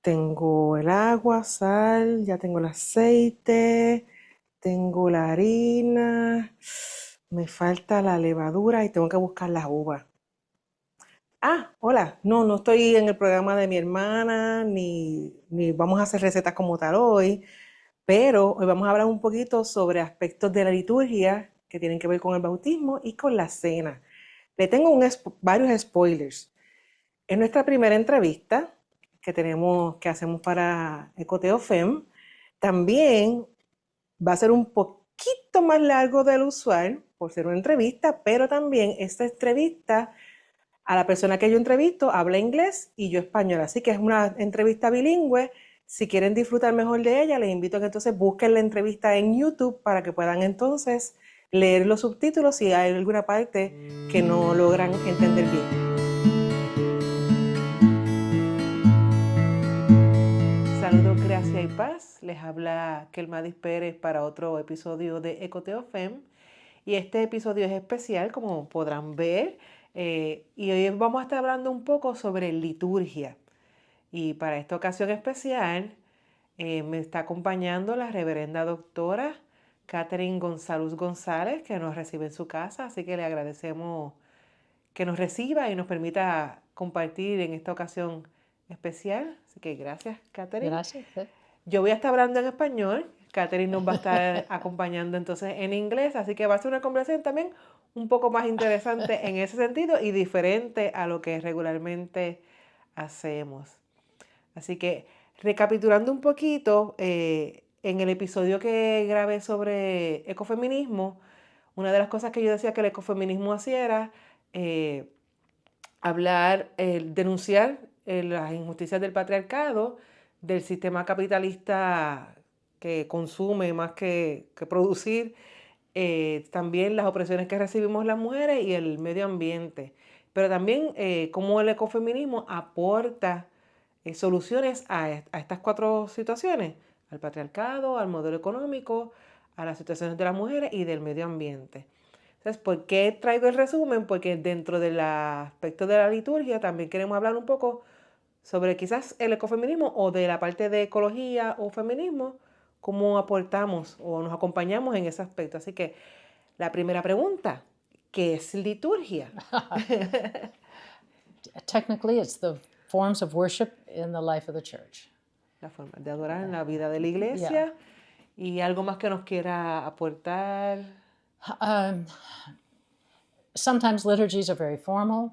Tengo el agua, sal, ya tengo el aceite, tengo la harina, me falta la levadura y tengo que buscar las uvas. Hola, no estoy en el programa de mi hermana, ni vamos a hacer recetas como tal hoy, pero hoy vamos a hablar un poquito sobre aspectos de la liturgia que tienen que ver con el bautismo y con la cena. Le tengo varios spoilers. En nuestra primera entrevista que hacemos para EcoTeoFem, también va a ser un poquito más largo del usual por ser una entrevista, pero también esta entrevista a la persona que yo entrevisto habla inglés y yo español, así que es una entrevista bilingüe. Si quieren disfrutar mejor de ella, les invito a que entonces busquen la entrevista en YouTube para que puedan entonces leer los subtítulos si hay alguna parte que no logran entender bien. Saludos, gracia y paz. Les habla Kelmadis Pérez para otro episodio de EcoTeoFem. Y este episodio es especial, como podrán ver. Y hoy vamos a estar hablando un poco sobre liturgia. Y para esta ocasión especial me está acompañando la reverenda doctora Gunsalus-González, que nos recibe en su casa. Así que le agradecemos que nos reciba y nos permita compartir en esta ocasión especial. Así que gracias, Catherine. Gracias. Yo voy a estar hablando en español. Catherine nos va a estar acompañando entonces en inglés. Así que va a ser una conversación también un poco más interesante en ese sentido y diferente a lo que regularmente hacemos. Así que recapitulando un poquito, en el episodio que grabé sobre ecofeminismo, una de las cosas que yo decía que el ecofeminismo hacía era denunciar las injusticias del patriarcado, del sistema capitalista que consume más que producir, también las opresiones que recibimos las mujeres y el medio ambiente. Pero también cómo el ecofeminismo aporta soluciones a estas cuatro situaciones: al patriarcado, al modelo económico, a las situaciones de las mujeres y del medio ambiente. Entonces, ¿por qué traigo el resumen? Porque dentro del aspecto de la liturgia también queremos hablar un poco sobre quizás el ecofeminismo o de la parte de ecología o feminismo, cómo aportamos o nos acompañamos en ese aspecto. Así que la primera pregunta, ¿qué es liturgia? Technically, it's the forms of worship in the life of the church. La forma de adorar en la vida de la iglesia. ¿Y algo más que nos quiera aportar? Sometimes liturgies are very formal,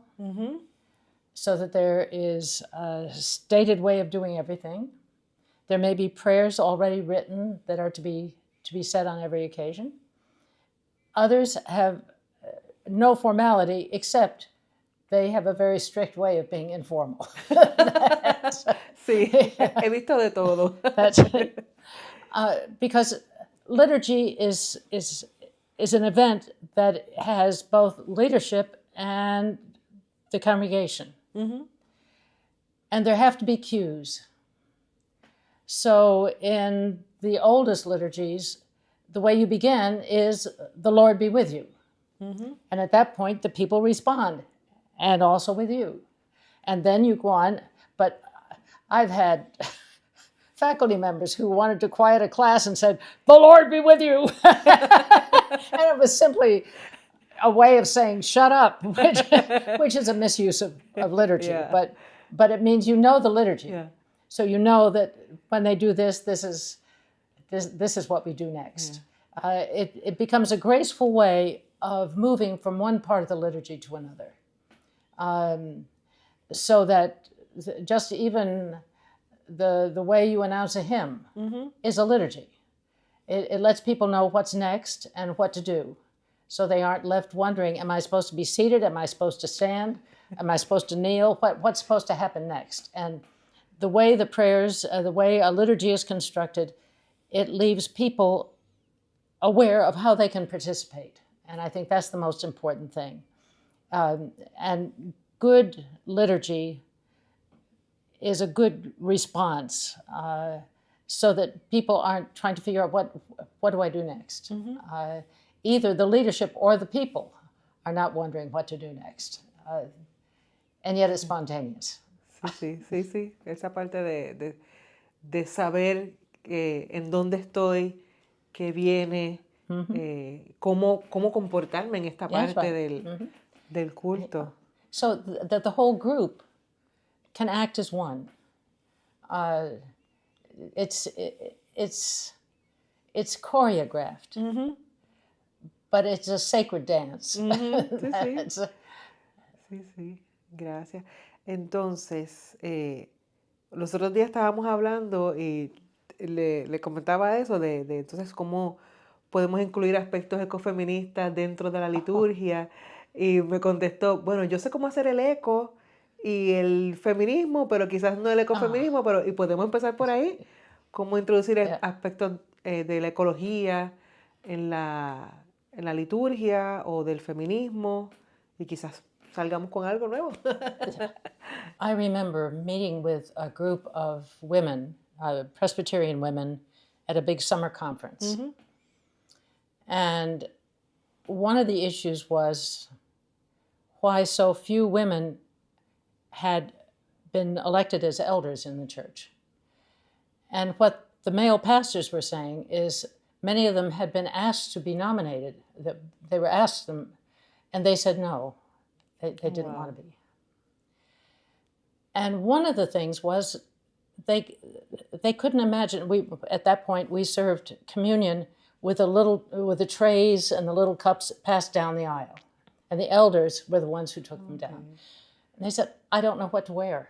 so that there is a stated way of doing everything. There may be prayers already written that are to be said on every occasion. Others have no formality, except they have a very strict way of being informal. Sí, he visto de todo. That's because liturgy is an event that has both leadership and the congregation. And there have to be cues. So in the oldest liturgies, the way you begin is, "The Lord be with you." And at that point, the people respond, "And also with you." And then you go on. But I've had faculty members who wanted to quiet a class and said, "The Lord be with you." And it was simply a way of saying, "Shut up," which is a misuse of liturgy. Yeah. But it means you know the liturgy. Yeah. So you know that when they do this is what we do next. It becomes a graceful way of moving from one part of the liturgy to another. So that just even the way you announce a hymn is a liturgy. It lets people know what's next and what to do, so they aren't left wondering, am I supposed to be seated? Am I supposed to stand? Am I supposed to kneel? What's supposed to happen next? And the way the prayers, the way a liturgy is constructed, it leaves people aware of how they can participate. And I think that's the most important thing. And good liturgy is a good response, so that people aren't trying to figure out what do I do next. Either the leadership or the people are not wondering what to do next. And yet it's spontaneous. Sí. Esa parte de saber en dónde estoy, qué viene, cómo comportarme en esta That's parte right. del culto. So that the whole group can act as one. It's choreographed, but it's a sacred dance. Sí, gracias. Entonces, los otros días estábamos hablando y le comentaba eso de entonces cómo podemos incluir aspectos ecofeministas dentro de la liturgia y me contestó, bueno, yo sé cómo hacer el eco y el feminismo, pero quizás no el ecofeminismo, pero y podemos empezar por ahí, cómo introducir aspectos de la ecología en la liturgia o del feminismo y quizás salgamos con algo nuevo. I remember meeting with a group of women, Presbyterian women, at a big summer conference. And one of the issues was why so few women had been elected as elders in the church. And what the male pastors were saying is many of them had been asked to be nominated. They were asked them, and they said no. They didn't want to be. And one of the things was they couldn't imagine. At that point we served communion with the trays and the little cups passed down the aisle, and the elders were the ones who took them down. And they said, I don't know what to wear.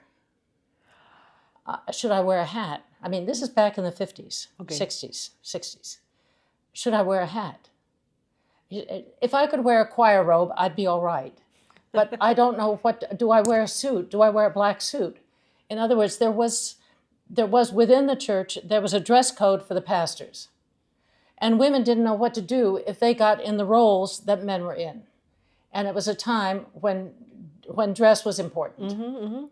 Should I wear a hat? I mean, this is back in the 50s, 60s. Should I wear a hat? If I could wear a choir robe, I'd be all right. But I don't know do I wear a suit? Do I wear a black suit? In other words, there was within the church, there was a dress code for the pastors. And women didn't know what to do if they got in the roles that men were in. And it was a time when dress was important.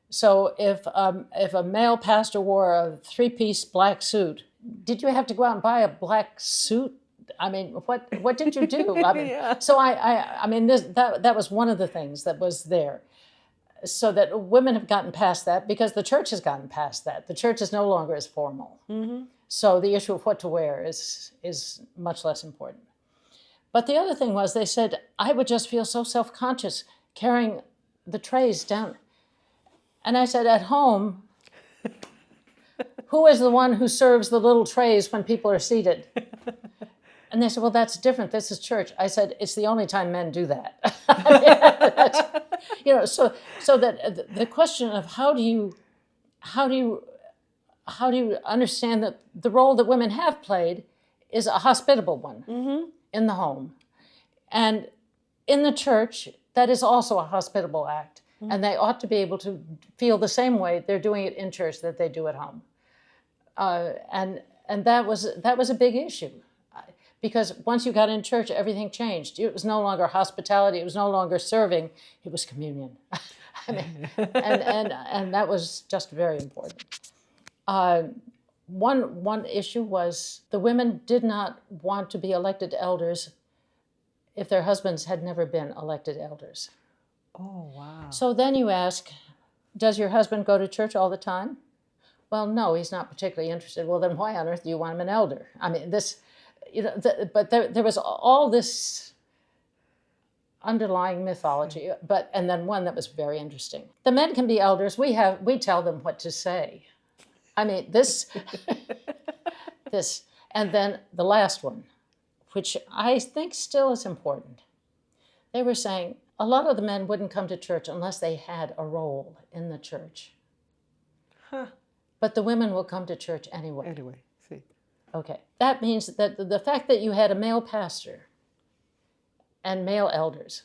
So if a male pastor wore a 3-piece black suit, did you have to go out and buy a black suit? I mean, what did you do? I mean, so I mean, that was one of the things that was there. So that women have gotten past that because the church has gotten past that. The church is no longer as formal. So the issue of what to wear is much less important. But the other thing was they said, I would just feel so self-conscious carrying the trays down. And I said, at home, who is the one who serves the little trays when people are seated? And they said, well, that's different. This is church. I said, it's the only time men do that. So that the question of how do you understand that the role that women have played is a hospitable one in the home. And in the church, that is also a hospitable act. And they ought to be able to feel the same way they're doing it in church that they do at home. And that was a big issue. Because once you got in church, everything changed. It was no longer hospitality. It was no longer serving. It was communion. I mean, and that was just very important. One issue was the women did not want to be elected elders if their husbands had never been elected elders. Oh, wow. So then you ask, does your husband go to church all the time? Well, no, he's not particularly interested. Well, then why on earth do you want him an elder? I mean, but there was all this underlying mythology, and then one that was very interesting. The men can be elders. We tell them what to say. I mean, this, and then the last one, which I think still is important. They were saying a lot of the men wouldn't come to church unless they had a role in the church. But the women will come to church anyway. Anyway, see. Okay, that means that the fact that you had a male pastor and male elders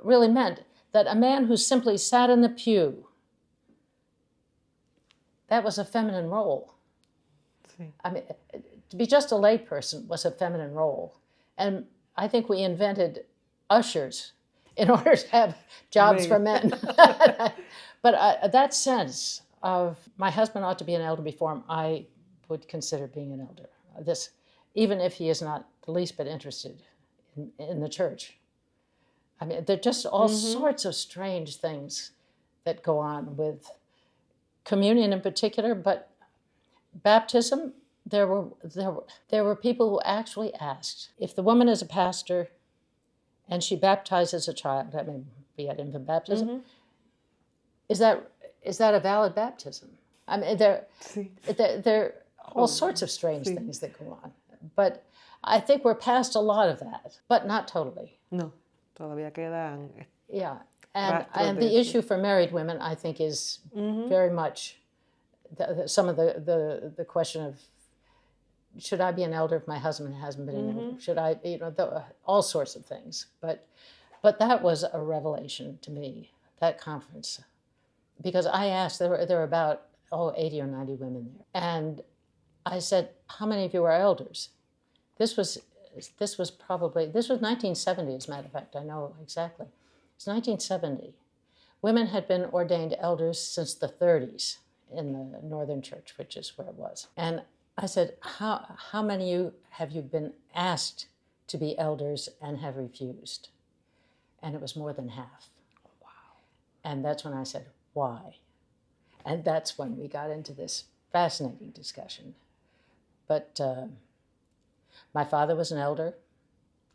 really meant that a man who simply sat in the pew, that was a feminine role. See. I mean, to be just a layperson was a feminine role. And I think we invented ushers in order to have jobs for men. But that sense of my husband ought to be an elder before him, I would consider being an elder. Even if he is not the least bit interested in the church. I mean, there are just all sorts of strange things that go on with communion in particular, but baptism, there were people who actually asked, if the woman is a pastor and she baptizes a child, that may be at infant baptism, is that a valid baptism? I mean, there are all sorts of strange things that go on. But I think we're past a lot of that, but not totally. No, todavía quedan. Yeah, and the issue for married women, I think, is very much some of the question of, should I be an elder if my husband hasn't been an elder? Should I, all sorts of things. But that was a revelation to me, that conference, because I asked, there were about 80 or 90 women there, and I said, how many of you are elders? This was 1970, as a matter of fact, I know exactly. It's 1970. Women had been ordained elders since the 30s in the Northern Church, which is where it was. And I said, how many of you have you been asked to be elders and have refused? And it was more than half. Wow. And that's when I said, why? And that's when we got into this fascinating discussion. But my father was an elder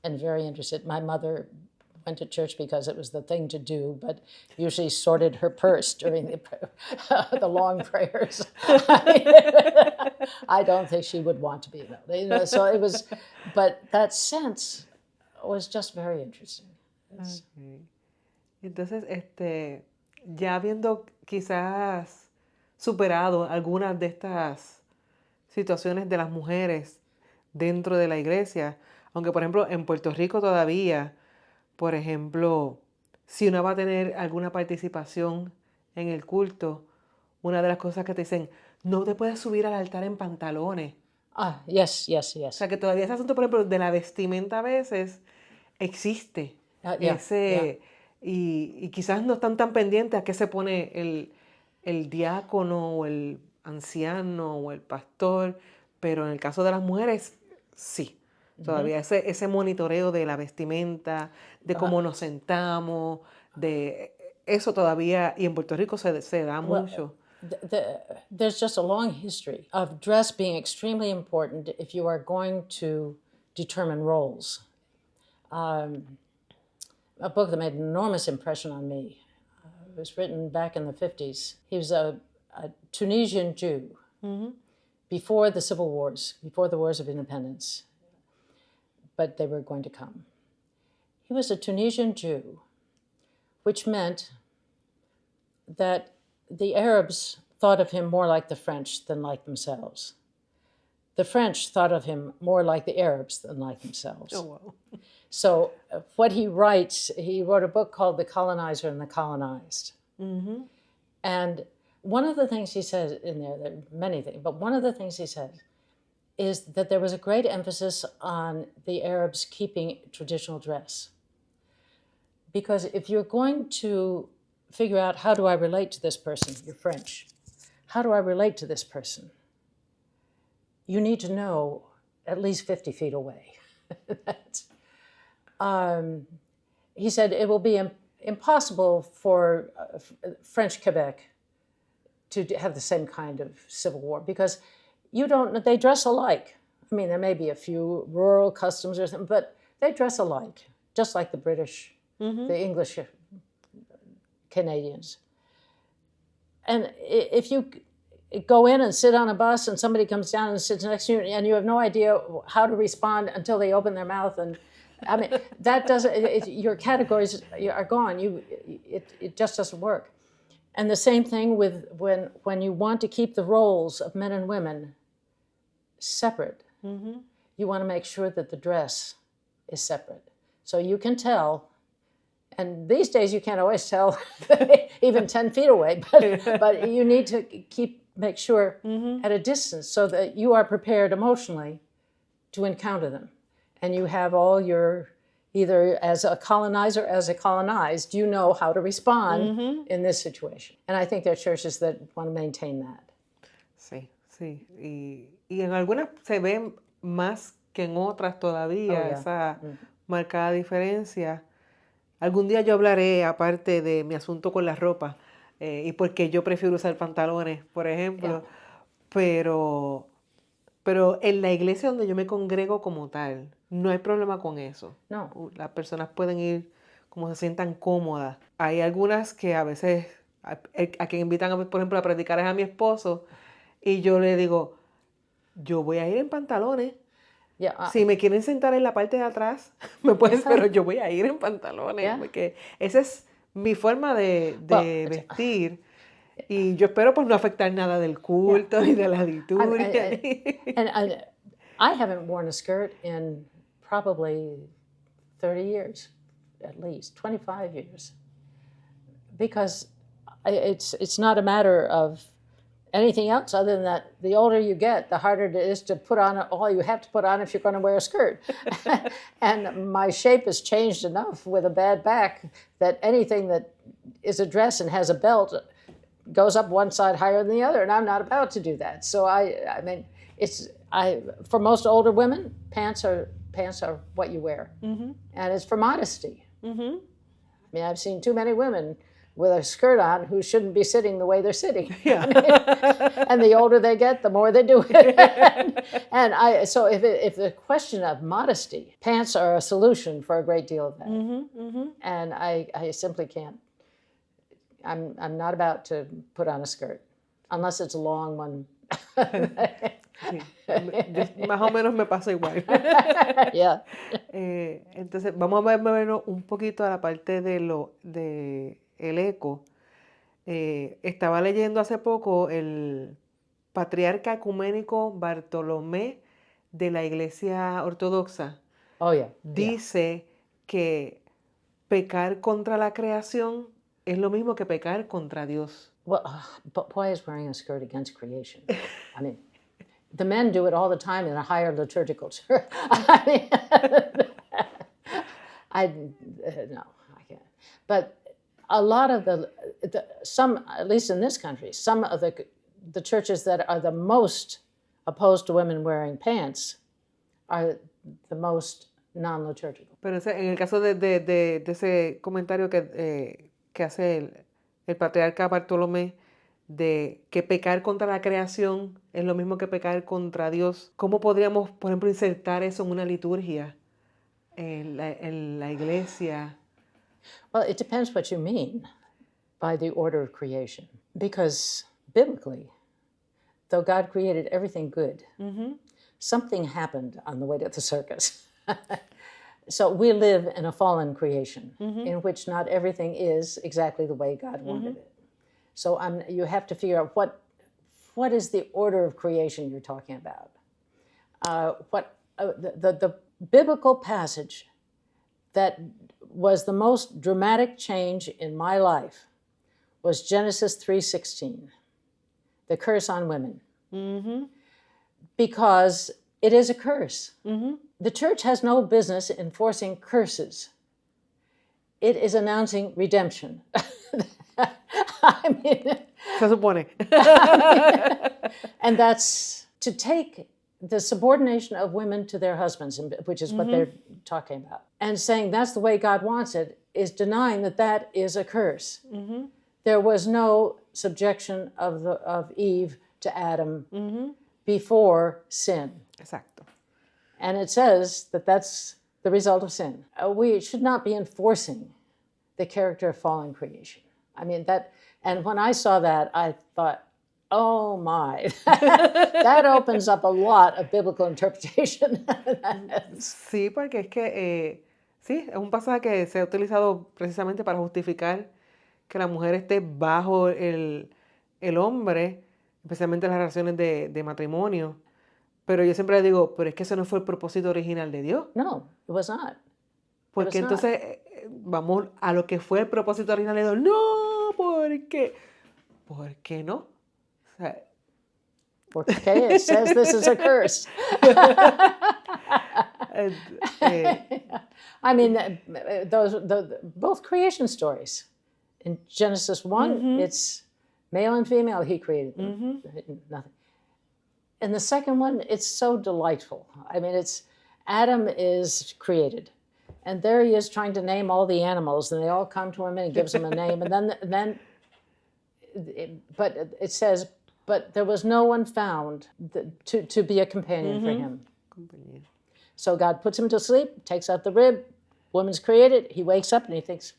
and very interested. My mother went to church because it was the thing to do, but usually sorted her purse during the long prayers. I don't think she would want to be an elder. So it was, but that sense was just very interesting. Okay. Entonces, ya habiendo quizás superado algunas de estas situaciones de las mujeres dentro de la iglesia, aunque por ejemplo en Puerto Rico todavía, por ejemplo, si uno va a tener alguna participación en el culto, una de las cosas que te dicen, no te puedes subir al altar en pantalones. Yes. O sea que todavía ese asunto, por ejemplo, de la vestimenta a veces existe. Y quizás no están tan pendientes a qué se pone el diácono o el anciano o el pastor, pero en el caso de las mujeres, sí. Todavía ese monitoreo de la vestimenta, de cómo nos sentamos, de eso todavía, y en Puerto Rico se da mucho. There's just a long history of dress being extremely important if you are going to determine roles. A book that made an enormous impression on me. It was written back in the 50s. He was a Tunisian Jew before the civil wars, before the wars of independence, but they were going to come. He was a Tunisian Jew, which meant that the Arabs thought of him more like the French than like themselves. The French thought of him more like the Arabs than like themselves. Oh, wow. So what he writes, he wrote a book called The Colonizer and the Colonized. And one of the things he says in there are many things, but one of the things he says is that there was a great emphasis on the Arabs keeping traditional dress. Because if you're going to figure out, how do I relate to this person? You're French. How do I relate to this person? You need to know at least 50 feet away. He said it will be impossible for French Quebec to have the same kind of civil war, because they dress alike. I mean, there may be a few rural customs or something, but they dress alike, just like the British, the English, Canadians. And if you go in and sit on a bus and somebody comes down and sits next to you and you have no idea how to respond until they open their mouth, and I mean, that doesn't, your categories are gone. It just doesn't work. And the same thing with when you want to keep the roles of men and women separate. You want to make sure that the dress is separate. So you can tell, and these days you can't always tell even 10 feet away, but you need to make sure at a distance so that you are prepared emotionally to encounter them. And you have all your, either as a colonizer, as a colonized, you know how to respond in this situation. And I think there are churches that want to maintain that. Sí. Y en algunas se ve más que en otras todavía esa marcada diferencia. Algún día yo hablaré, aparte de mi asunto con la ropa, y por qué yo prefiero usar pantalones, por ejemplo. Pero en la iglesia donde yo me congrego como tal, no hay problema con eso. No. Las personas pueden ir como se sientan cómodas. Hay algunas que a veces, a quien invitan, por ejemplo, a predicar es a mi esposo, y yo le digo, yo voy a ir en pantalones. Si me quieren sentar en la parte de atrás, me pueden, pero yo voy a ir en pantalones, porque esa es mi forma de vestir. Y yo espero pues no afectar nada del culto ni de la liturgia. I haven't worn a skirt in probably 30 years, at least 25 years, because it's not a matter of anything else other than that the older you get, the harder it is to put on all you have to put on if you're going to wear a skirt. And my shape has changed enough with a bad back that anything that is a dress and has a belt goes up one side higher than the other, and I'm not about to do that. So I mean, for most older women, pants are what you wear, and it's for modesty. I mean, I've seen too many women with a skirt on who shouldn't be sitting the way they're sitting. I mean, and the older they get, the more they do it. So if the question of modesty, pants are a solution for a great deal of that. And I simply can't. I'm not about to put on a skirt, unless it's a long one. Más o menos me pasa igual. Entonces, vamos a vernos un poquito a la parte de el eco. Estaba leyendo hace poco el patriarca ecuménico Bartolomé de la Iglesia Ortodoxa. Dice que pecar contra la creación es lo mismo que pecar contra Dios. Well, but why is wearing a skirt against creation? I mean, the men do it all the time in a higher liturgical church. I mean, no, I can't. But a lot of some, at least in this country, some of the churches that are the most opposed to women wearing pants are the most non-liturgical. Pero en el caso de ese comentario que hace el patriarca Bartolomé, de que pecar contra la creación es lo mismo que pecar contra Dios, ¿cómo podríamos, por ejemplo, insertar eso en una liturgia, en la iglesia? Well, it depends what you mean by the order of creation. Because biblically, though God created everything good, something happened on the way to the circus. So we live in a fallen creation in which not everything is exactly the way God wanted it. So you have to figure out what is the order of creation you're talking about. The biblical passage that was the most dramatic change in my life was Genesis 3:16, the curse on women. Because it is a curse. The church has no business enforcing curses. It is announcing redemption. I mean, se supone. And that's to take the subordination of women to their husbands, which is what they're talking about, and saying that's the way God wants it, is denying that is a curse. There was no subjection of Eve to Adam before sin. Exacto. And it says that that's the result of sin. We should not be enforcing the character of fallen creation. I mean, and when I saw that, I thought, oh my, that opens up a lot of biblical interpretation. Sí, porque es que, sí, es un pasaje que se ha utilizado precisamente para justificar que la mujer esté bajo el hombre, especialmente en las relaciones de matrimonio. Pero yo siempre le digo, pero es que ese no fue el propósito original de Dios. No, it was not. Porque entonces vamos a lo que fue el propósito original de Dios. No, ¿por qué? ¿Por qué no? O sea, porque it says this is a curse. I mean, both creation stories. In Genesis 1, it's male and female, he created them. Nothing. And the second one, it's so delightful. I mean, Adam is created. And there he is trying to name all the animals, and they all come to him and he gives them a name. And then but it says, but there was no one found to be a companion for him. So God puts him to sleep, takes out the rib, woman's created, he wakes up and he thinks,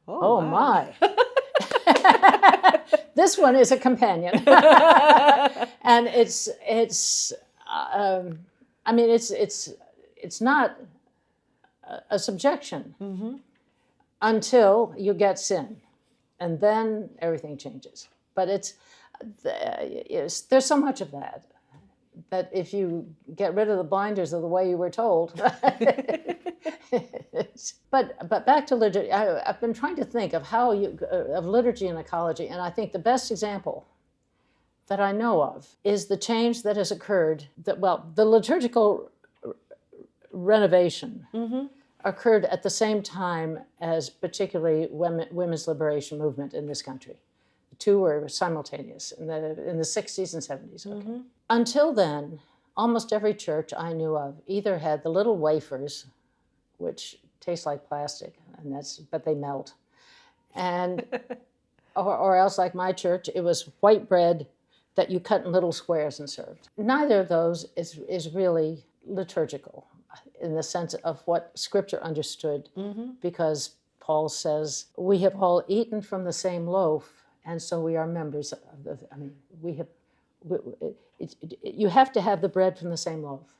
oh my. This one is a companion. And it's not a subjection until you get sin. And then everything changes. But there's so much of that if you get rid of the blinders of the way you were told. But back to liturgy, I've been trying to think of of liturgy and ecology, and I think the best example that I know of is the change that has occurred. The liturgical renovation occurred at the same time as particularly women's liberation movement in this country. The two were simultaneous in the 60s and 70s. Okay. Until then, almost every church I knew of either had the little wafers, which taste like plastic, but they melt, and or else, like my church, it was white bread that you cut in little squares and served. Neither of those is really liturgical in the sense of what Scripture understood, because Paul says, we have all eaten from the same loaf, and so we are members of you have to have the bread from the same loaf,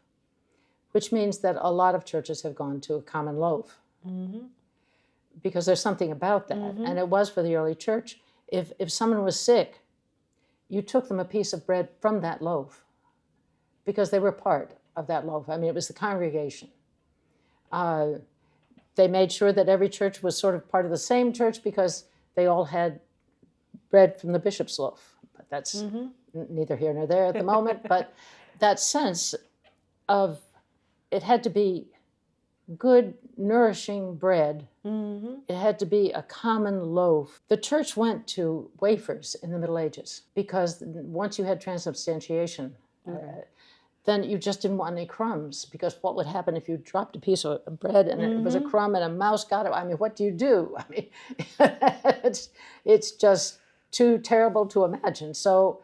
which means that a lot of churches have gone to a common loaf, because there's something about that. And it was for the early church. If someone was sick, you took them a piece of bread from that loaf because they were part of that loaf. I mean, it was the congregation. They made sure that every church was sort of part of the same church because they all had bread from the bishop's loaf. But that's neither here nor there at the moment. But that sense of it had to be good, nourishing bread. It had to be a common loaf. The church went to wafers in the Middle Ages because once you had transubstantiation, then you just didn't want any crumbs, because what would happen if you dropped a piece of bread and it was a crumb and a mouse got it? I mean, what do you do? I mean, it's just too terrible to imagine. So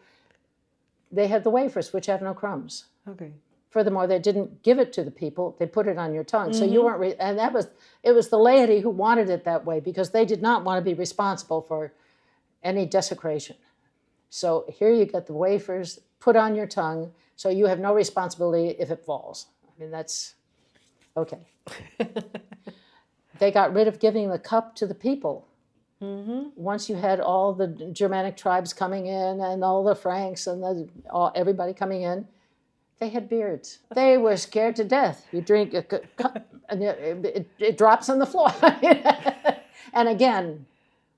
they had the wafers, which have no crumbs. Okay. Furthermore, they didn't give it to the people; they put it on your tongue. So you weren't, and it was the laity who wanted it that way because they did not want to be responsible for any desecration. So here you get the wafers put on your tongue, so you have no responsibility if it falls. I mean, that's okay. They got rid of giving the cup to the people. Once you had all the Germanic tribes coming in and all the Franks and everybody coming in, they had beards. They were scared to death. You drink a cup and it drops on the floor. And again,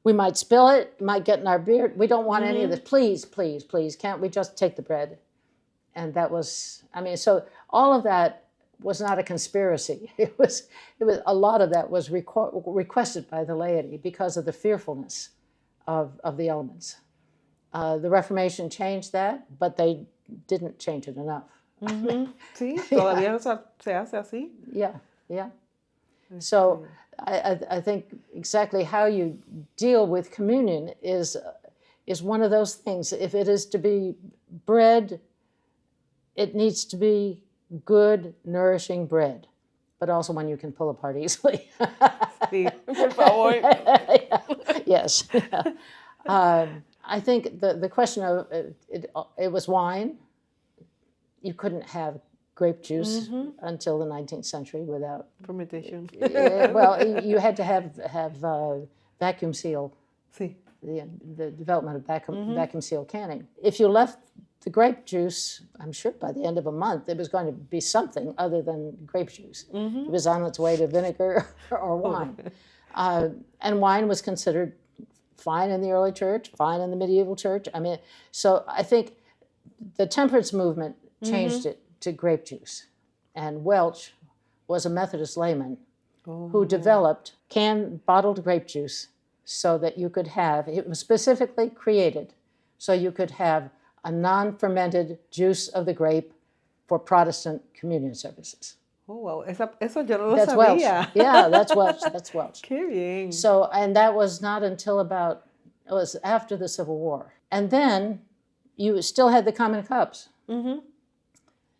we might spill it, might get in our beard. We don't want any of this. Please, please, please, can't we just take the bread? And that was, so all of that was not a conspiracy. It was a lot of that was requested by the laity because of the fearfulness of the elements. The Reformation changed that, but they didn't change it enough. Sí, todavía se hace así. Yeah. So I think exactly how you deal with communion is one of those things. If it is to be bread, it needs to be good, nourishing bread, but also one you can pull apart easily. Sí, por favor. Yes. I think the question of it was wine. You couldn't have grape juice until the 19th century without fermentation. Well, you had to have vacuum seal. Sí. The development of vacuum seal canning. If you left the grape juice, I'm sure by the end of a month it was going to be something other than grape juice. It was on its way to vinegar or wine. And wine was considered fine in the early church, fine in the medieval church. So I think the temperance movement changed it to grape juice. And Welch was a Methodist layman who developed bottled grape juice so that you could have, it was specifically created so you could have a non-fermented juice of the grape for Protestant communion services. Oh, wow. Eso yo no lo That's sabía. Welch. Yeah, that's Welch. That's Welch. Qué bien. So, and that was not until about It was after the Civil War. And then you still had the common cups.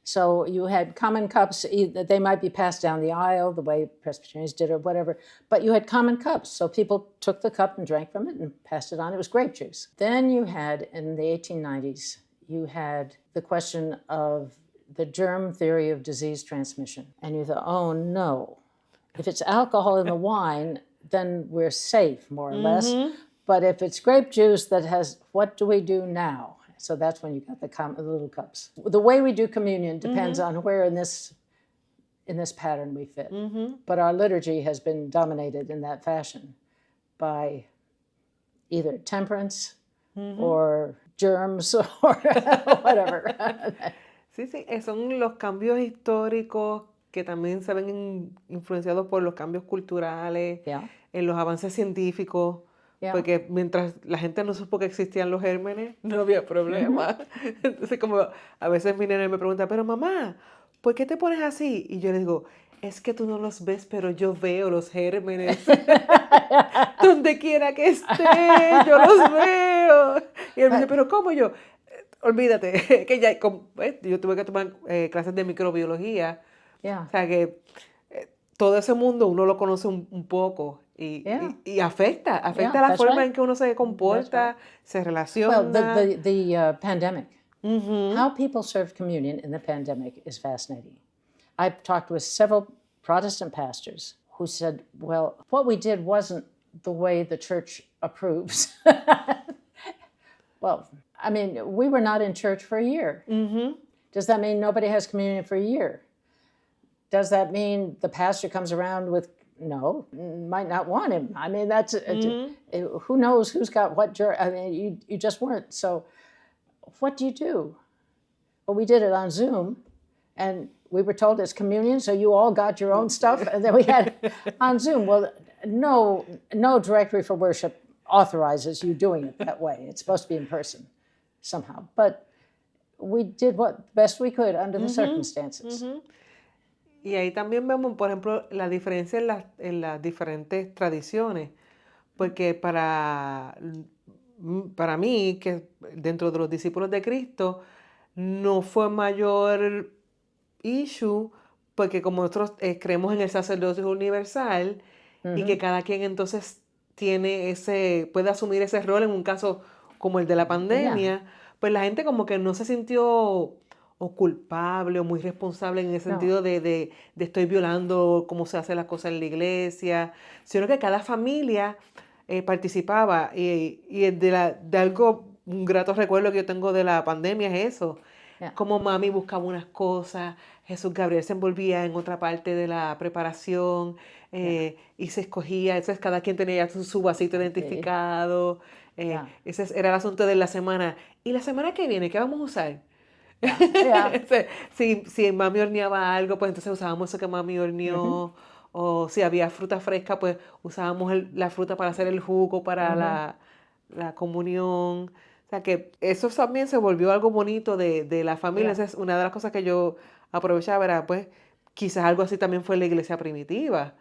So you had common cups, they might be passed down the aisle the way Presbyterians did or whatever, but you had common cups. So people took the cup and drank from it and passed it on. It was grape juice. Then you had, in the 1890s, you had the question of the germ theory of disease transmission. And you thought, oh no, if it's alcohol in the wine, then we're safe, more or less. But if it's grape juice that has, what do we do now? So that's when you got the little cups. The way we do communion depends on where in this pattern we fit. But our liturgy has been dominated in that fashion by either temperance or germs or whatever. Sí, sí, son los cambios históricos que también se ven influenciados por los cambios culturales, en los avances científicos. Porque mientras la gente no supo que existían los gérmenes, no había problema. Entonces, como a veces mi nena me pregunta, pero mamá, ¿por qué te pones así? Y yo le digo, es que tú no los ves, pero yo veo los gérmenes. Donde quiera que esté, yo los veo. Y él me dice, pero ¿cómo yo? Olvídate, que ya yo tuve que tomar clases de microbiología. O sea que todo ese mundo uno lo conoce un poco. Y afecta la forma en que uno se comporta, se relaciona. Well, the pandemic, how people served communion in the pandemic is fascinating. I've talked with several Protestant pastors who said, well, what we did wasn't the way the church approves. Well, I mean, we were not in church for a year. Does that mean nobody has communion for a year? Does that mean the pastor comes around with, no, might not want him. I mean, that's, who knows who's got what, I mean, you just weren't. So what do you do? Well, we did it on Zoom, and we were told it's communion, so you all got your own stuff, and then we had on Zoom. Well, no directory for worship authorizes you doing it that way. It's supposed to be in person somehow. But we did what best we could under the circumstances. Y ahí también vemos, por ejemplo, la diferencia en las diferentes tradiciones, porque para mí, que dentro de los discípulos de Cristo, no fue mayor issue, porque como nosotros creemos en el sacerdocio universal, y que cada quien entonces puede asumir ese rol en un caso como el de la pandemia, pues la gente como que no se sintió o culpable o muy responsable en el sentido de estoy violando cómo se hace las cosas en la iglesia, sino que cada familia participaba y de algo, un grato recuerdo que yo tengo de la pandemia es eso, como mami buscaba unas cosas, Jesús Gabriel se envolvía en otra parte de la preparación y se escogía, entonces cada quien tenía su vasito identificado, ese era el asunto de la semana. ¿Y la semana que viene qué vamos a usar? Si mami horneaba algo, pues entonces usábamos eso que mami horneó, o si había fruta fresca, pues usábamos la fruta para hacer el jugo para la comunión. O sea que eso también se volvió algo bonito de la familia. Esa es una de las cosas que yo aprovechaba, era pues quizás algo así también fue la iglesia primitiva,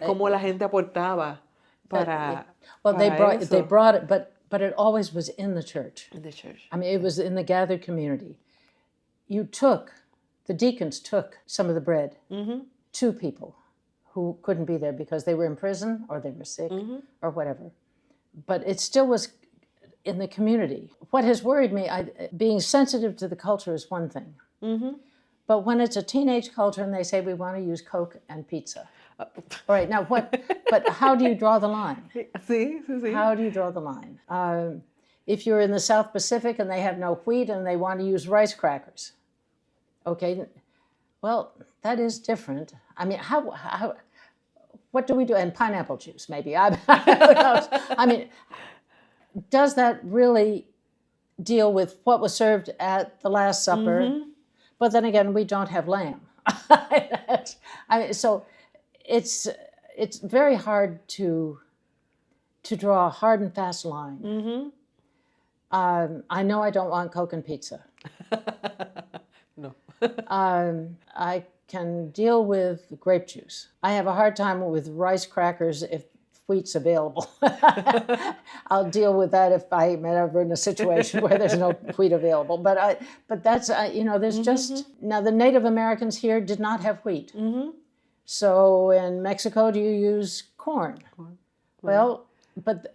cómo la gente aportaba para eso. They brought it, but it always was in the church. In the church. I mean, it was in the gathered community. The deacons took some of the bread to people who couldn't be there because they were in prison or they were sick or whatever. But it still was in the community. What has worried me, being sensitive to the culture is one thing. But when it's a teenage culture and they say we want to use Coke and pizza. All right, now but how do you draw the line? Sí. How do you draw the line? If you're in the South Pacific and they have no wheat and they want to use rice crackers, okay, well, that is different. I mean, how what do we do? And pineapple juice, maybe. Who knows? I mean, does that really deal with what was served at the Last Supper? But then again, we don't have lamb. So it's very hard to draw a hard and fast line. I know I don't want Coke and pizza. No. I can deal with grape juice. I have a hard time with rice crackers if wheat's available. I'll deal with that if I'm ever in a situation where there's no wheat available. But that's, there's just, now the Native Americans here did not have wheat. So in Mexico, do you use corn? Well, but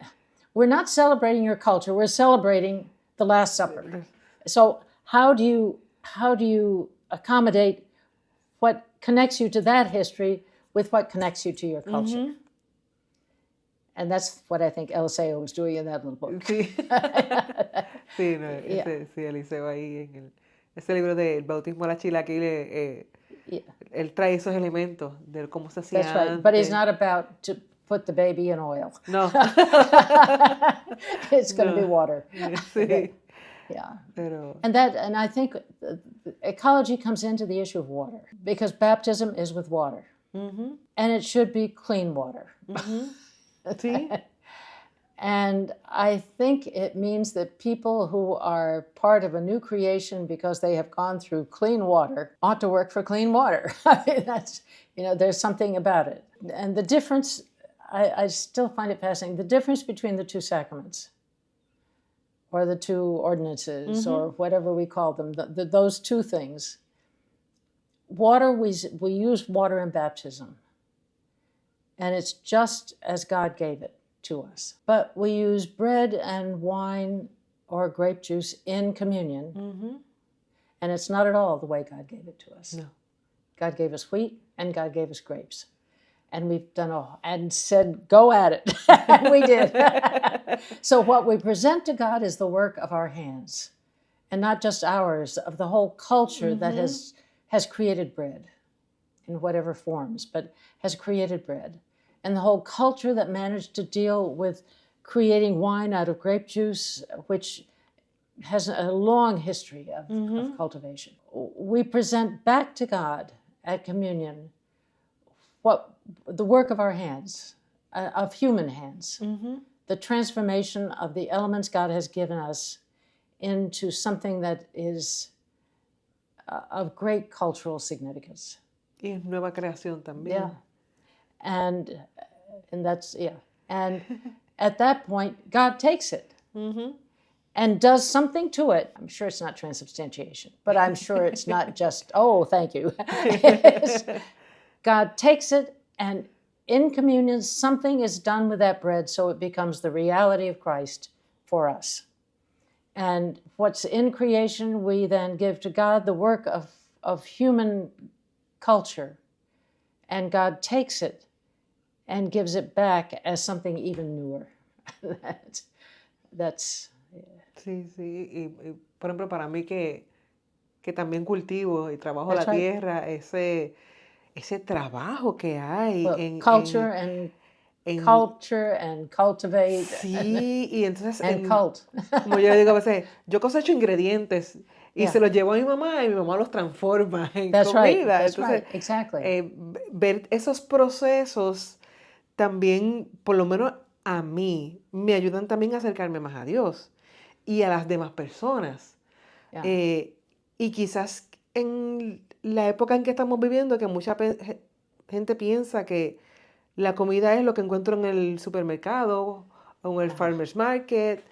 we're not celebrating your culture. We're celebrating the Last Supper. So how do you accommodate what connects you to that history with what connects you to your culture? And that's what I think Eliseo was doing in that little book. Sí, sí, no, sí, Eliseo ahí en ese libro del bautismo a la chilaquile, él trae esos elementos de cómo se hacía That's right, antes. but he's not about to put the baby in oil. No. It's going to be water. Sí. Yeah. Pero, And I think ecology comes into the issue of water, because baptism is with water. And it should be clean water. sí. And I think it means that people who are part of a new creation because they have gone through clean water ought to work for clean water. I mean, that's, there's something about it. And the difference, I still find it fascinating, the difference between the two sacraments, or the two ordinances, or whatever we call them, those two things. Water, we use water in baptism, and it's just as God gave it to us. But we use bread and wine or grape juice in communion, and it's not at all the way God gave it to us. No. God gave us wheat, and God gave us grapes. And we've done and said, go at it. And we did. So what we present to God is the work of our hands, and not just ours, of the whole culture that has created bread in whatever forms, but has created bread. And the whole culture that managed to deal with creating wine out of grape juice, which has a long history of cultivation. We present back to God at communion what the work of our hands, of human hands, the transformation of the elements God has given us into something that is of great cultural significance. Y es nueva creación también. Yeah. And that's, And at that point, God takes it and does something to it. I'm sure it's not transubstantiation, but I'm sure it's not just, oh, thank you. God takes it, and in communion, something is done with that bread so it becomes the reality of Christ for us. And what's in creation, we then give to God, the work of human culture. And God takes it and gives it back as something even newer. That's Sí, sí. Y, por ejemplo, para mí que también cultivo y trabajo la That's right. tierra, ese trabajo que hay en culture and cultivate. Sí, y entonces and cult. como yo le digo a veces, yo cosecho ingredientes y Yeah. se los llevo a mi mamá y mi mamá los transforma en That's comida. right. That's Entonces, right. Exactly. ver esos procesos también, por lo menos a mí, me ayudan también a acercarme más a Dios y a las demás personas. Yeah. Y quizás en la época en que estamos viviendo, que mucha gente piensa que la comida es lo que encuentro en el supermercado o en el farmer's market,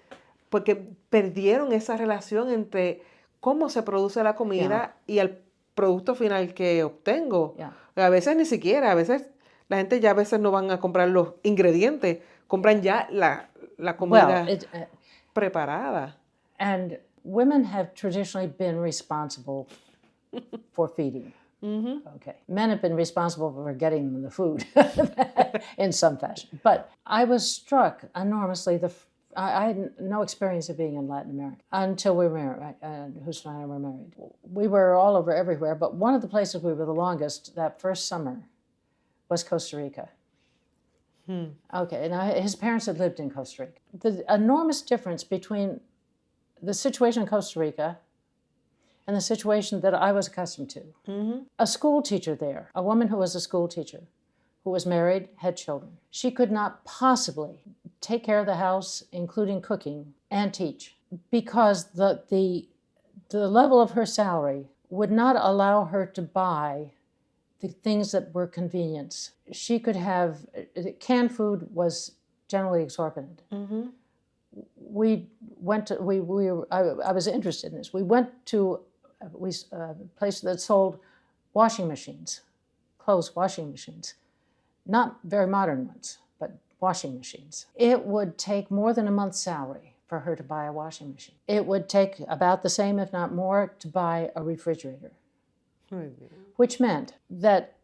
porque perdieron esa relación entre cómo se produce la comida y el producto final que obtengo. A veces ni siquiera, a veces la gente ya a veces no van a comprar los ingredientes, compran ya la comida preparada. And women have traditionally been responsible for feeding. Okay. Men have been responsible for getting them the food in some fashion. But I was struck enormously. I had no experience of being in Latin America until we were married. Houston and I were married. We were all over everywhere, but one of the places we were the longest that first summer was Costa Rica. Okay, now his parents had lived in Costa Rica. The enormous difference between the situation in Costa Rica and the situation that I was accustomed to. A school teacher there, a woman who was a school teacher, who was married, had children. She could not possibly take care of the house, including cooking, and teach, because the level of her salary would not allow her to buy the things that were convenience. She could have, canned food was generally exorbitant. Ujú. I was interested in this. We went to a place that sold washing machines, clothes washing machines, not very modern ones, but washing machines. It would take more than a month's salary for her to buy a washing machine. It would take about the same, if not more, to buy a refrigerator, which meant that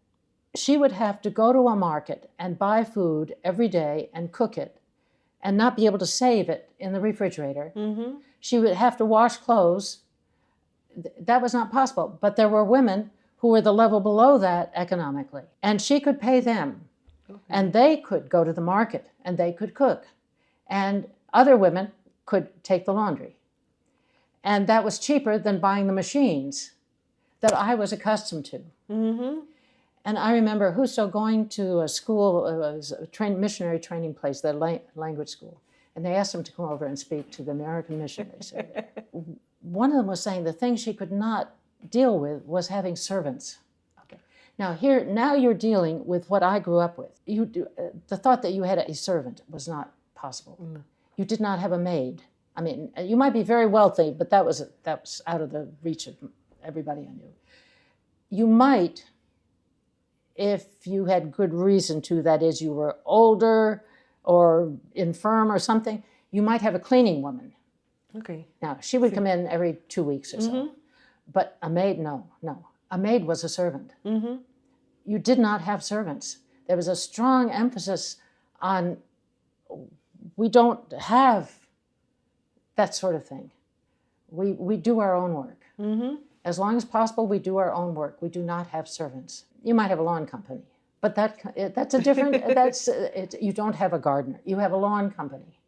she would have to go to a market and buy food every day and cook it and not be able to save it in the refrigerator. Ujú. She would have to wash clothes. That was not possible. But there were women who were the level below that economically, and she could pay them. Okay. And they could go to the market and they could cook. And other women could take the laundry. And that was cheaper than buying the machines that I was accustomed to. Ujú. And I remember Husso going to a school, it was a missionary training place, the language school, and they asked him to come over and speak to the American missionaries. One of them was saying the thing she could not deal with was having servants. Okay. Now you're dealing with what I grew up with. The thought that you had a servant was not possible. No. You did not have a maid. I mean, you might be very wealthy, but that was out of the reach of everybody I knew. You might, if you had good reason to, that is, you were older or infirm or something, you might have a cleaning woman. Okay. Now, she would come in every 2 weeks or so. Mm-hmm. But a maid, no. A maid was a servant. Mm-hmm. You did not have servants. There was a strong emphasis on, we don't have that sort of thing. We do our own work. Mm-hmm. As long as possible, we do our own work. We do not have servants. You might have a lawn company, but that's a different, you don't have a gardener. You have a lawn company.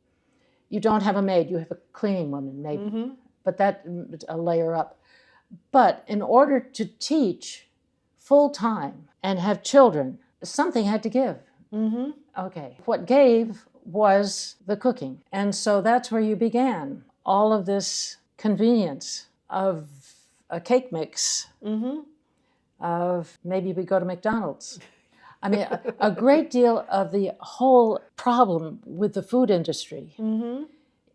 You don't have a maid. You have a cleaning woman, maybe. Mm-hmm. But that's a layer up. But in order to teach full time and have children, something had to give. Mm-hmm. Okay. What gave was the cooking. And so that's where you began. All of this convenience of a cake mix, Mm-hmm. of maybe we go to McDonald's. I mean, a great deal of the whole problem with the food industry Mm-hmm.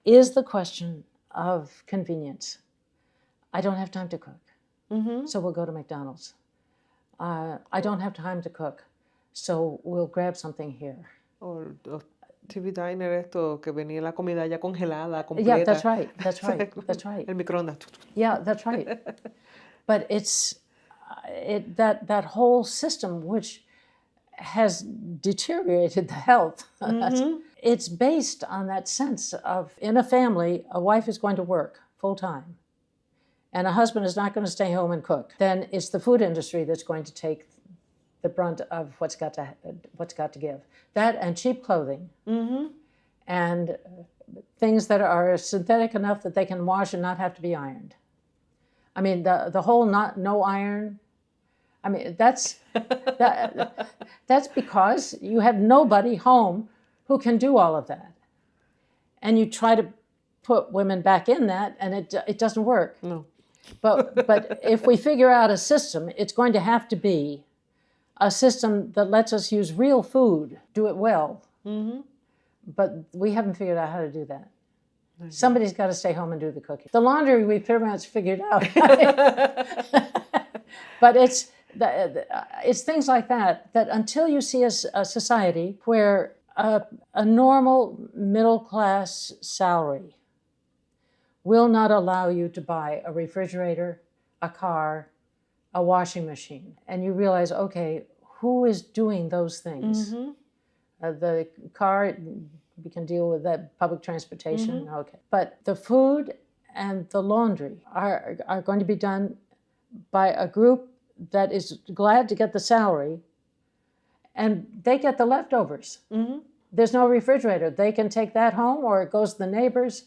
is the question of convenience. I don't have time to cook, Mm-hmm. so we'll go to McDonald's. I don't have time to cook, so we'll grab something here. O los TV diner, esto que venía la comida ya congelada, completa. Yeah, that's right. That's right. That's right. El microondas. Yeah, that's right. But it's that whole system which has deteriorated the health. Mm-hmm. It's based on that sense of, in a family, a wife is going to work full time, and a husband is not going to stay home and cook. Then it's the food industry that's going to take the brunt of what's got to give. That and cheap clothing, Mm-hmm. and things that are synthetic enough that they can wash and not have to be ironed. I mean, the whole no iron. I mean, that's because you have nobody home who can do all of that, and you try to put women back in that, and it doesn't work. No. But if we figure out a system, it's going to have to be a system that lets us use real food, do it well. Mm-hmm. But we haven't figured out how to do that. Somebody's got to stay home and do the cooking. The laundry we pretty much figured out. But it's things like that until you see a society where a normal middle-class salary will not allow you to buy a refrigerator, a car, a washing machine. And you realize, okay, who is doing those things? Mm-hmm. The car, we can deal with that, public transportation, Mm-hmm. okay. But the food and the laundry are going to be done by a group that is glad to get the salary, and they get the leftovers. Mm-hmm. There's no refrigerator. They can take that home, or it goes to the neighbors,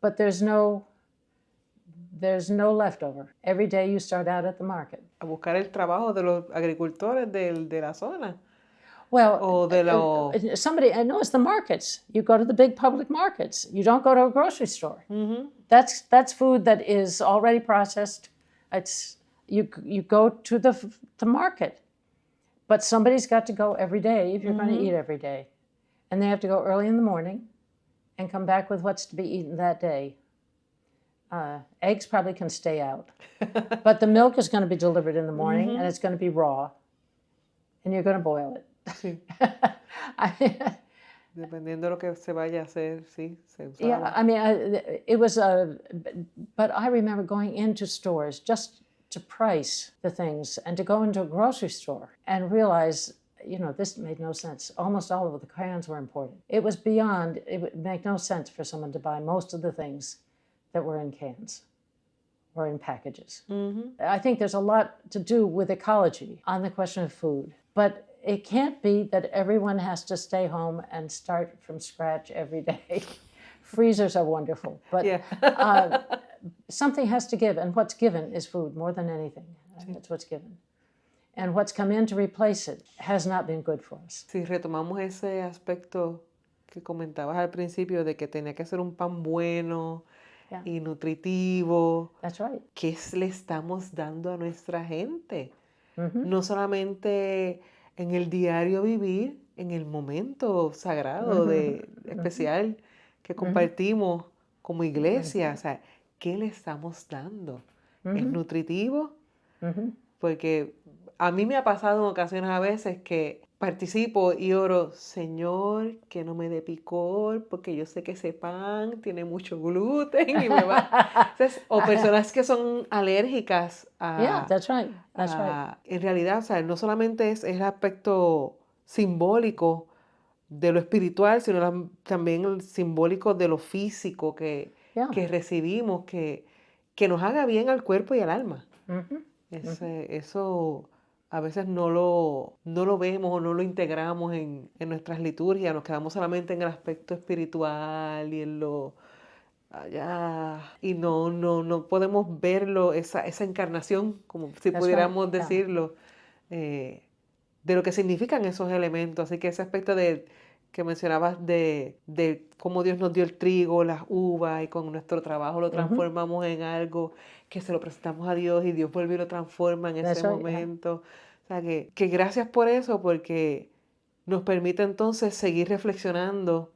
but there's no leftover. Every day you start out at the market. A buscar el trabajo de los agricultores de la zona. Well, O de los... somebody, I know it's the markets. You go to the big public markets. You don't go to a grocery store. Mm-hmm. That's food that is already processed. It's you go to the market, but somebody's got to go every day if you're Mm-hmm. going to eat every day. and they have to go early in the morning and come back with what's to be eaten that day. Eggs probably can stay out, but the milk is going to be delivered in the morning, and it's going to be raw, and you're going to boil it. Sí. I, Dependiendo de lo que se vaya a hacer, sí, se usaba. yeah, I mean, it was but I remember going into stores just to price the things and to go into a grocery store and realize, you know, this made no sense. Almost all of the cans were imported. It was beyond, it would make no sense for someone to buy most of the things that were in cans or in packages. I think there's a lot to do with ecology on the question of food, but it can't be that everyone has to stay home and start from scratch every day. Freezers are wonderful, but something has to give, and what's given is food more than anything. That's what's given. And what's come in to replace it has not been good for us. Si retomamos ese aspecto que comentabas al principio de que tenía que ser un pan bueno y nutritivo. That's right. ¿Qué le estamos dando a nuestra gente? No solamente en el diario vivir, en el momento sagrado especial que compartimos como iglesia. O sea, ¿qué le estamos dando? ¿Es nutritivo? Porque a mí me ha pasado en ocasiones a veces que participo y oro, Señor, que no me dé picor, porque yo sé que ese pan tiene mucho gluten y me va... Entonces, o personas que son alérgicas a... Yeah, that's right. That's right. En realidad, o sea, no solamente es el aspecto simbólico de lo espiritual, sino también el simbólico de lo físico que recibimos, que nos haga bien al cuerpo y al alma. Eso a veces no lo vemos o no lo integramos en nuestras liturgias, nos quedamos solamente en el aspecto espiritual y en lo allá, y no podemos verlo, esa encarnación, como si pudiéramos decirlo, de lo que significan esos elementos. Así que ese aspecto que mencionabas de cómo Dios nos dio el trigo, las uvas, y con nuestro trabajo lo transformamos en algo que se lo presentamos a Dios y Dios vuelve y lo transforma en ese momento. O sea, que gracias por eso, porque nos permite entonces seguir reflexionando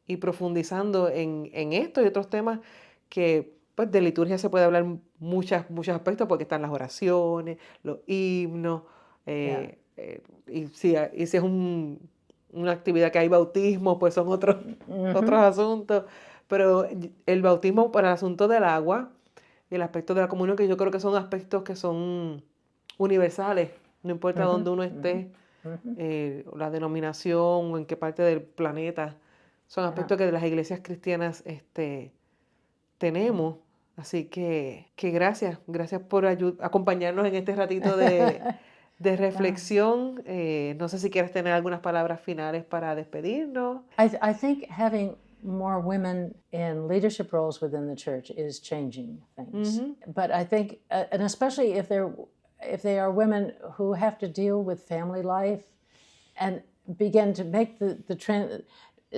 y profundizando en esto y otros temas que pues de liturgia se puede hablar muchos aspectos, porque están las oraciones, los himnos, y si es una actividad que hay bautismo, pues son otros asuntos. Pero el bautismo para el asunto del agua y el aspecto de la comunión, que yo creo que son aspectos que son universales, no importa dónde uno esté, la denominación o en qué parte del planeta, son aspectos que de las iglesias cristianas tenemos. Así que gracias por acompañarnos en este ratito de reflexión. No sé si quieres tener algunas palabras finales para despedirnos. I think having more women in leadership roles within the church is changing things. But I think, and especially if they are women who have to deal with family life and begin to make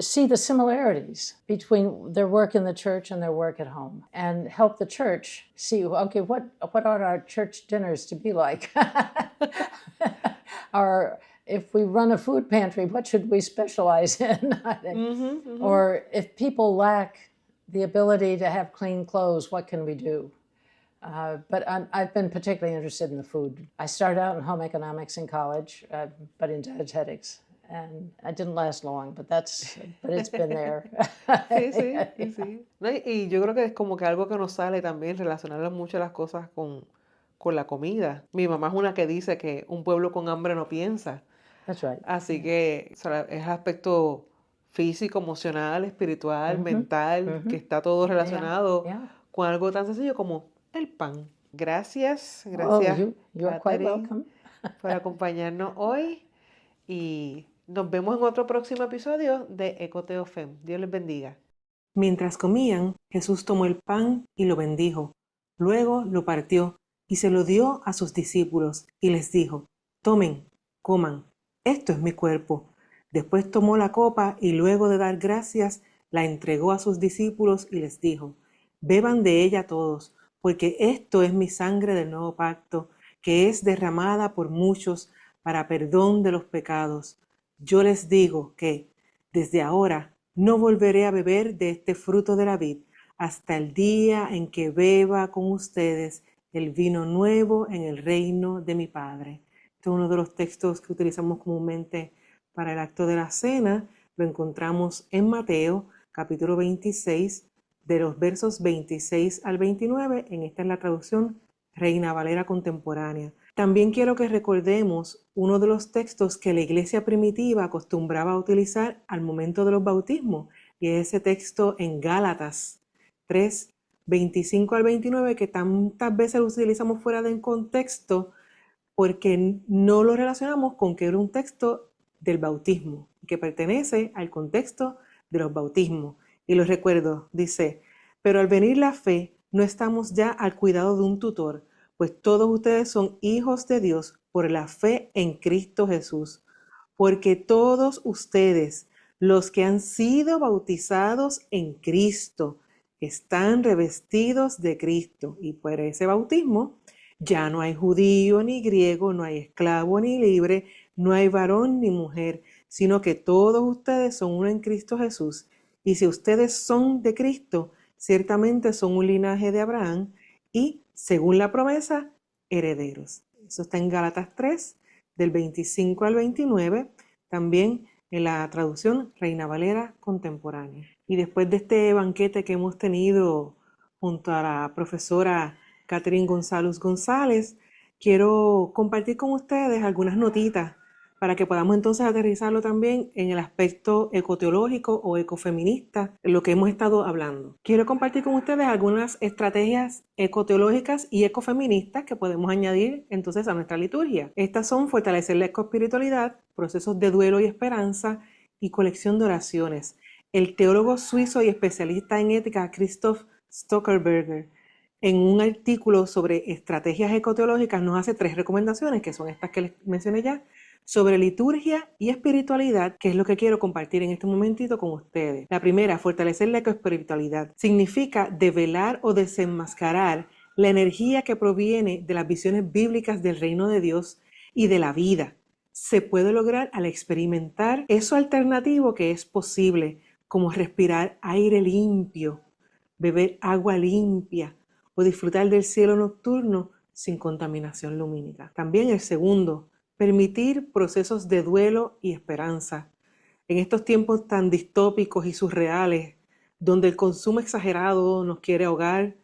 see the similarities between their work in the church and their work at home, and help the church see, okay, what are our church dinners to be like? Or if we run a food pantry, what should we specialize in? I think. Or if people lack the ability to have clean clothes, what can we do? But I've been particularly interested in the food. I started out in home economics in college, but in dietetics. And I didn't last long, but it's been there. Sí. No, y yo creo que es como que algo que nos sale también, relacionar mucho las cosas con la comida. Mi mamá es una que dice que un pueblo con hambre no piensa. That's right. Así que o sea, es aspecto físico, emocional, espiritual, mental, que está todo relacionado con algo tan sencillo como el pan. Gracias, you are quite welcome. por acompañarnos hoy, y nos vemos en otro próximo episodio de EcoTeoFem. Dios les bendiga. Mientras comían, Jesús tomó el pan y lo bendijo. Luego lo partió y se lo dio a sus discípulos y les dijo: tomen, coman, esto es mi cuerpo. Después tomó la copa y luego de dar gracias, la entregó a sus discípulos y les dijo: beban de ella todos, porque esto es mi sangre del nuevo pacto, que es derramada por muchos para perdón de los pecados. Yo les digo que, Desde ahora no volveré a beber de este fruto de la vid hasta el día en que beba con ustedes el vino nuevo en el reino de mi Padre. Este es uno de los textos que utilizamos comúnmente para el acto de la cena. Lo encontramos en Mateo, capítulo 26, de los versos 26 al 29. Esta es la traducción Reina Valera contemporánea. También quiero que recordemos uno de los textos que la iglesia primitiva acostumbraba a utilizar al momento de los bautismos, y es ese texto en Gálatas 3, 25 al 29, que tantas veces lo utilizamos fuera de contexto porque no lo relacionamos con que era un texto del bautismo, que pertenece al contexto de los bautismos. Y los recuerdo, dice: pero al venir la fe, no estamos ya al cuidado de un tutor, pues todos ustedes son hijos de Dios por la fe en Cristo Jesús. Porque todos ustedes, los que han sido bautizados en Cristo, están revestidos de Cristo. Y por ese bautismo ya no hay judío ni griego, no hay esclavo ni libre, no hay varón ni mujer, sino que todos ustedes son uno en Cristo Jesús. Y si ustedes son de Cristo, ciertamente son un linaje de Abraham y, según la promesa, herederos. Eso está en Gálatas 3, del 25 al 29, también en la traducción Reina Valera contemporánea. Y después de este banquete que hemos tenido junto a la profesora Gunsalus-González, quiero compartir con ustedes algunas notitas para que podamos entonces aterrizarlo también en el aspecto ecoteológico o ecofeminista, en lo que hemos estado hablando. Quiero compartir con ustedes algunas estrategias ecoteológicas y ecofeministas que podemos añadir entonces a nuestra liturgia. Estas son fortalecer la ecoespiritualidad, procesos de duelo y esperanza y colección de oraciones. El teólogo suizo y especialista en ética Christoph Stockerberger, en un artículo sobre estrategias ecoteológicas, nos hace 3 recomendaciones, que son estas que les mencioné ya, sobre liturgia y espiritualidad, que es lo que quiero compartir en este momentito con ustedes. La primera, fortalecer la ecoespiritualidad. Significa develar o desenmascarar la energía que proviene de las visiones bíblicas del reino de Dios y de la vida. Se puede lograr al experimentar eso alternativo que es posible, como respirar aire limpio, beber agua limpia o disfrutar del cielo nocturno sin contaminación lumínica. También el segundo, permitir procesos de duelo y esperanza. En estos tiempos tan distópicos y surreales, donde el consumo exagerado nos quiere ahogar,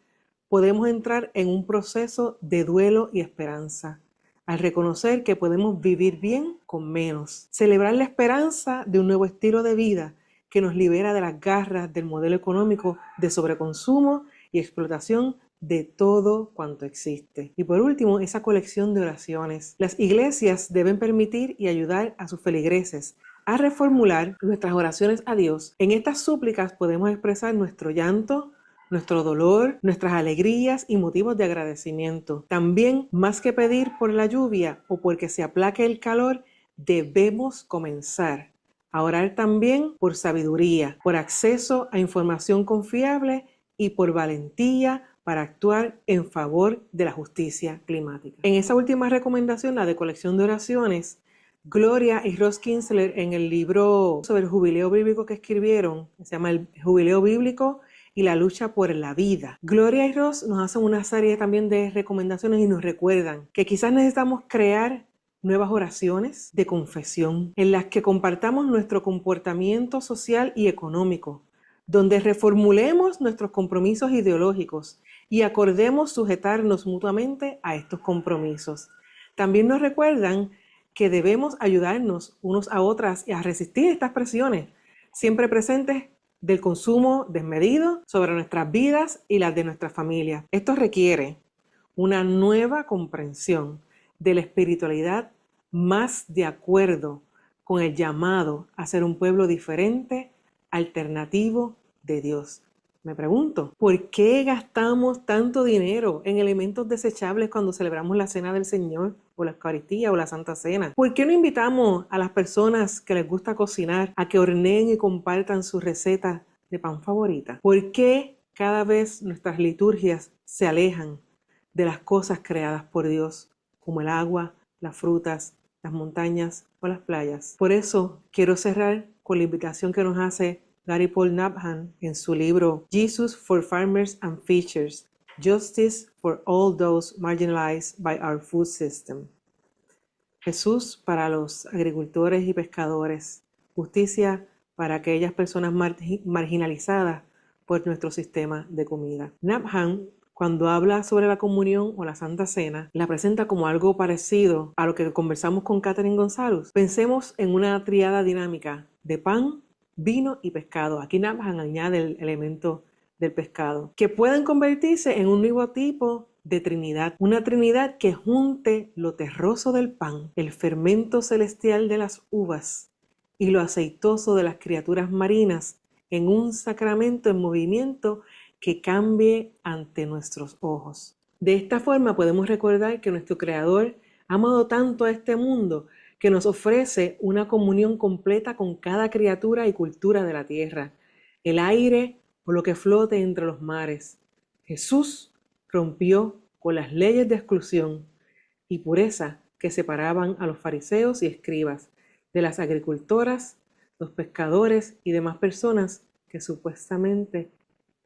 podemos entrar en un proceso de duelo y esperanza, al reconocer que podemos vivir bien con menos. Celebrar la esperanza de un nuevo estilo de vida que nos libera de las garras del modelo económico de sobreconsumo y explotación de todo cuanto existe. Y por último, esa colección de oraciones. Las iglesias deben permitir y ayudar a sus feligreses a reformular nuestras oraciones a Dios. En estas súplicas podemos expresar nuestro llanto, nuestro dolor, nuestras alegrías y motivos de agradecimiento. También, más que pedir por la lluvia o porque se aplaque el calor, debemos comenzar a orar también por sabiduría, por acceso a información confiable y por valentía para actuar en favor de la justicia climática. En esa última recomendación, la de colección de oraciones, Gloria y Ross Kinsler, en el libro sobre el jubileo bíblico que escribieron, que se llama El Jubileo Bíblico y la lucha por la vida, Gloria y Ross nos hacen una serie también de recomendaciones y nos recuerdan que quizás necesitamos crear nuevas oraciones de confesión en las que compartamos nuestro comportamiento social y económico, donde reformulemos nuestros compromisos ideológicos y acordemos sujetarnos mutuamente a estos compromisos. También nos recuerdan que debemos ayudarnos unos a otras y a resistir estas presiones, siempre presentes del consumo desmedido sobre nuestras vidas y las de nuestras familias. Esto requiere una nueva comprensión de la espiritualidad más de acuerdo con el llamado a ser un pueblo diferente, alternativo de Dios. Me pregunto, ¿por qué gastamos tanto dinero en elementos desechables cuando celebramos la Cena del Señor o la Eucaristía o la Santa Cena? ¿Por qué no invitamos a las personas que les gusta cocinar a que horneen y compartan sus recetas de pan favorita? ¿Por qué cada vez nuestras liturgias se alejan de las cosas creadas por Dios, como el agua, las frutas, las montañas o las playas? Por eso quiero cerrar con la invitación que nos hace Gary Paul Nabhan en su libro Jesus for Farmers and Fishers, Justice for All Those Marginalized by Our Food System. Jesús para los agricultores y pescadores, justicia para aquellas personas marginalizadas por nuestro sistema de comida. Nabhan, cuando habla sobre la comunión o la Santa Cena, la presenta como algo parecido a lo que conversamos con Catherine González. Pensemos en una triada dinámica de pan, vino y pescado. Aquí Nabhan añade el elemento del pescado, que pueden convertirse en un nuevo tipo de Trinidad, una Trinidad que junte lo terroso del pan, el fermento celestial de las uvas y lo aceitoso de las criaturas marinas en un sacramento en movimiento que cambie ante nuestros ojos. De esta forma podemos recordar que nuestro Creador ha amado tanto a este mundo que nos ofrece una comunión completa con cada criatura y cultura de la tierra, el aire o lo que flote entre los mares. Jesús rompió con las leyes de exclusión y pureza que separaban a los fariseos y escribas de las agricultoras, los pescadores y demás personas que supuestamente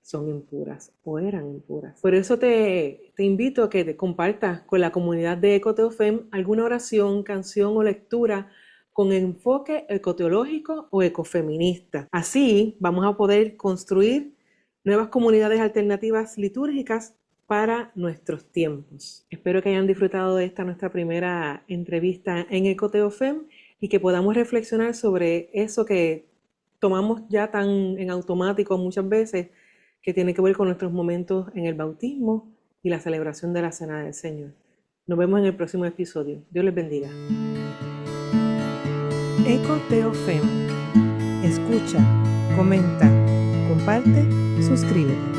son impuras o eran impuras. Por eso te invito a que te compartas con la comunidad de EcoTeoFem alguna oración, canción o lectura con enfoque ecoteológico o ecofeminista. Así vamos a poder construir nuevas comunidades alternativas litúrgicas para nuestros tiempos. Espero que hayan disfrutado de esta nuestra primera entrevista en EcoTeoFem y que podamos reflexionar sobre eso que tomamos ya tan en automático muchas veces, que tiene que ver con nuestros momentos en el bautismo y la celebración de la Cena del Señor. Nos vemos en el próximo episodio. Dios les bendiga. EcoTeoFem. Escucha, comenta, comparte, suscríbete.